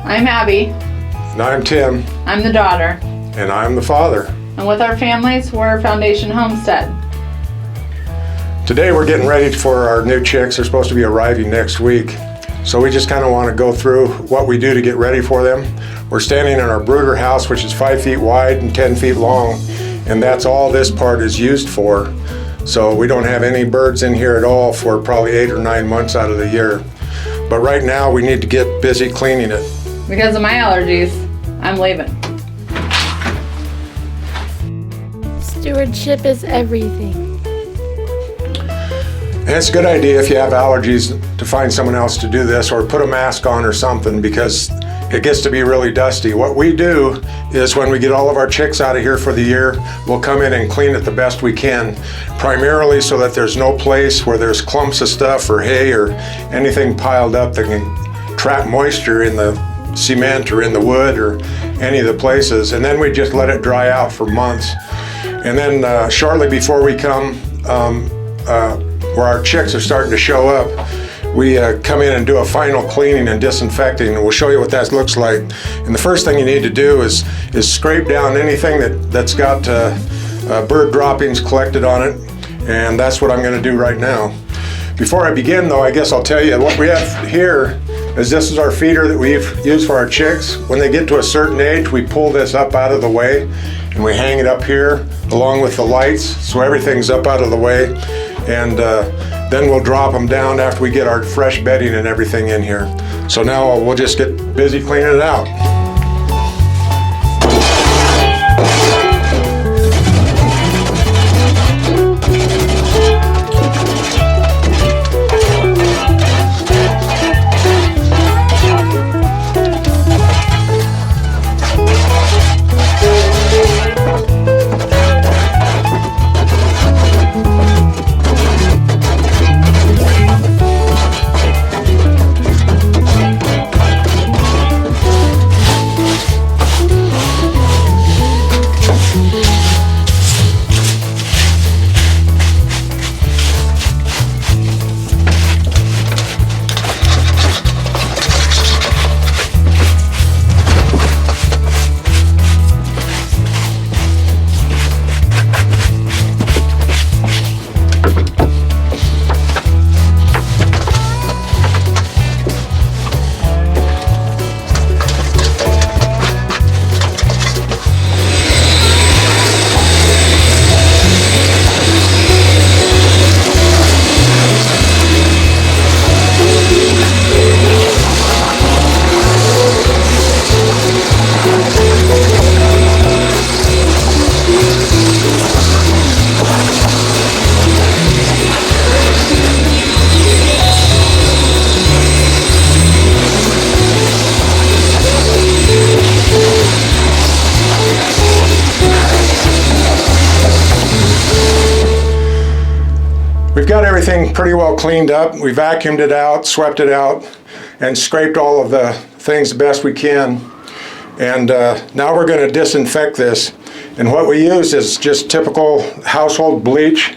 I'm Abby. And I'm Tim. I'm the daughter. And I'm the father. And with our families, we're Foundation Homestead. Today we're getting ready for our new chicks. They're supposed to be arriving next week. So we just kind of want to go through what we do to get ready for them. We're standing in our brooder house, which is 5 feet wide and 10 feet long. And that's all this part is used for. So we don't have any birds in here at all for probably 8 or 9 months out of the year. But right now we need to get busy cleaning it. Because of my allergies, I'm leaving. Stewardship is everything. And it's a good idea if you have allergies to find someone else to do this or put a mask on or something because it gets to be really dusty. What we do is when we get all of our chicks out of here for the year, we'll come in and clean it the best we can, primarily so that there's no place where there's clumps of stuff or hay or anything piled up that can trap moisture in the cement or in the wood or any of the places. And then we just let it dry out for months. And then shortly before we come, where our chicks are starting to show up, we come in and do a final cleaning and disinfecting, and we'll show you what that looks like. And the first thing you need to do is scrape down anything that's got bird droppings collected on it, and that's what I'm going to do right now. Before I begin though, I guess I'll tell you what we have here is this is our feeder that we've used for our chicks. When they get to a certain age, we pull this up out of the way and we hang it up here along with the lights, so everything's up out of the way. And then we'll drop them down after we get our fresh bedding and everything in here. So now we'll just get busy cleaning it out. We've got everything pretty well cleaned up. We vacuumed it out, swept it out, and scraped all of the things the best we can. And now we're going to disinfect this. And what we use is just typical household bleach.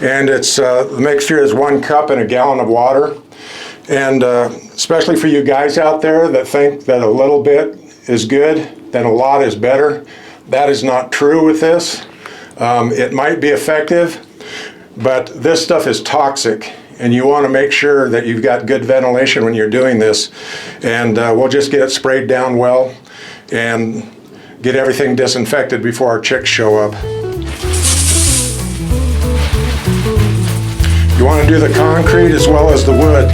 And it's the mixture is 1 cup in a gallon of water. And especially for you guys out there that think that a little bit is good, then a lot is better. That is not true with this. It might be effective, but this stuff is toxic, and you want to make sure that you've got good ventilation when you're doing this. And we'll just get it sprayed down well and get everything disinfected before our chicks show up. You want to do the concrete as well as the wood.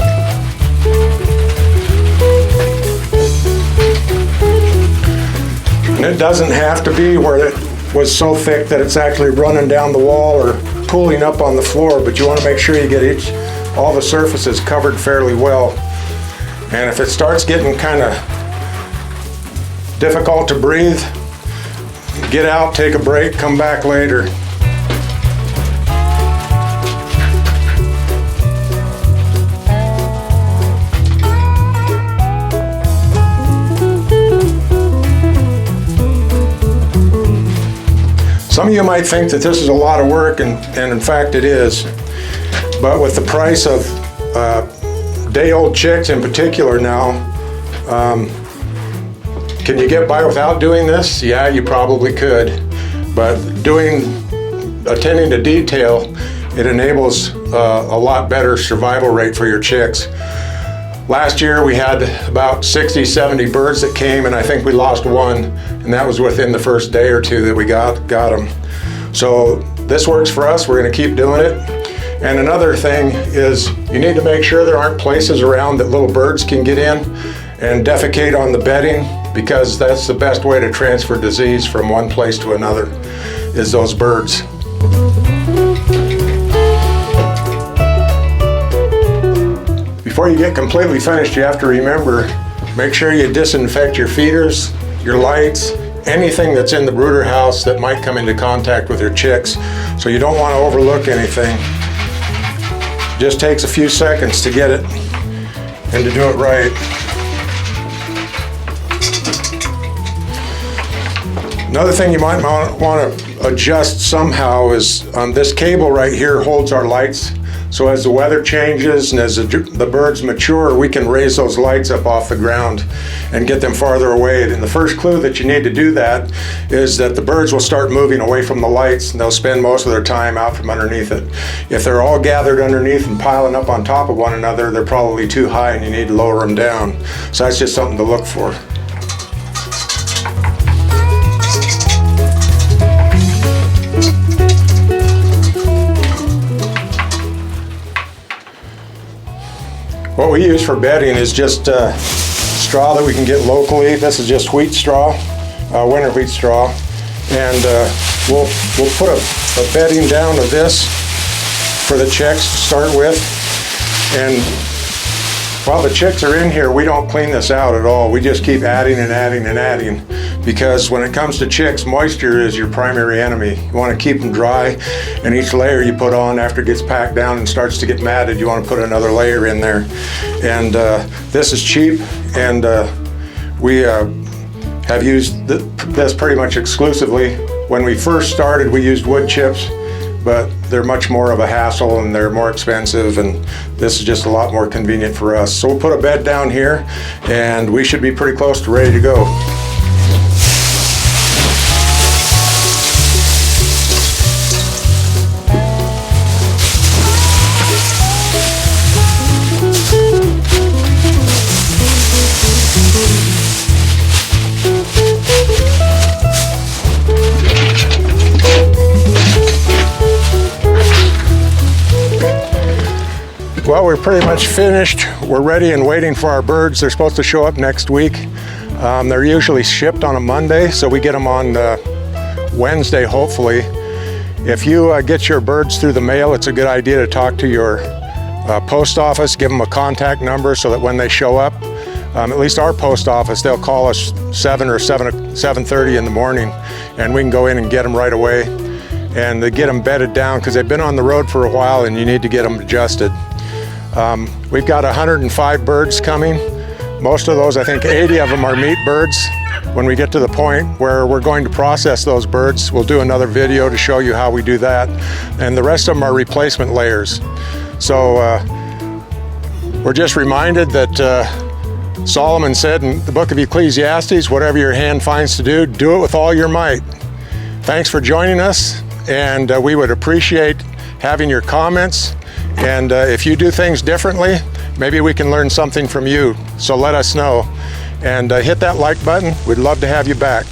And it doesn't have to be where it was so thick that it's actually running down the wall or pooling up on the floor, but you want to make sure you get all the surfaces covered fairly well. And if it starts getting kind of difficult to breathe, get out, take a break, come back later. Some of you might think that this is a lot of work, and in fact it is. But with the price of day-old chicks in particular now, Can you get by without doing this? Yeah, you probably could. But attending to detail, it enables a lot better survival rate for your chicks. Last year we had about 60, 70 birds that came, and I think we lost one, and that was within the first day or two that we got them. So this works for us. We're going to keep doing it. And another thing is you need to make sure there aren't places around that little birds can get in and defecate on the bedding, because that's the best way to transfer disease from one place to another, is those birds. Before you get completely finished, you have to remember, make sure you disinfect your feeders, your lights, anything that's in the brooder house that might come into contact with your chicks. So you don't want to overlook anything. It just takes a few seconds to get it and to do it right. Another thing you might want to adjust somehow is this cable right here holds our lights. So as the weather changes and as the birds mature, we can raise those lights up off the ground and get them farther away. And the first clue that you need to do that is that the birds will start moving away from the lights, and they'll spend most of their time out from underneath it. If they're all gathered underneath and piling up on top of one another, they're probably too high and you need to lower them down. So that's just something to look for. What we use for bedding is just straw that we can get locally. This is just wheat straw, winter wheat straw. And we'll put a bedding down of this for the chicks to start with. And while the chicks are in here, we don't clean this out at all. We just keep adding and adding and adding, because when it comes to chicks, moisture is your primary enemy. You want to keep them dry, and each layer you put on after it gets packed down and starts to get matted, you want to put another layer in there. And this is cheap, and we have used this pretty much exclusively. When we first started, we used wood chips, but they're much more of a hassle and they're more expensive, and this is just a lot more convenient for us. So we'll put a bed down here and we should be pretty close to ready to go. Well, we're pretty much finished. We're ready and waiting for our birds. They're supposed to show up next week. They're usually shipped on a Monday, so we get them on Wednesday, hopefully. If you get your birds through the mail, it's a good idea to talk to your post office, give them a contact number so that when they show up, at least our post office, they'll call us 7:30 in the morning, and we can go in and get them right away and get them bedded down, because they've been on the road for a while and you need to get them adjusted. We've got 105 birds coming. Most of those, I think 80 of them, are meat birds. When we get to the point where we're going to process those birds, we'll do another video to show you how we do that. And the rest of them are replacement layers. So we're just reminded that Solomon said in the book of Ecclesiastes, whatever your hand finds to do, do it with all your might. Thanks for joining us, and we would appreciate having your comments. And if you do things differently, maybe we can learn something from you. So let us know. And hit that like button. We'd love to have you back.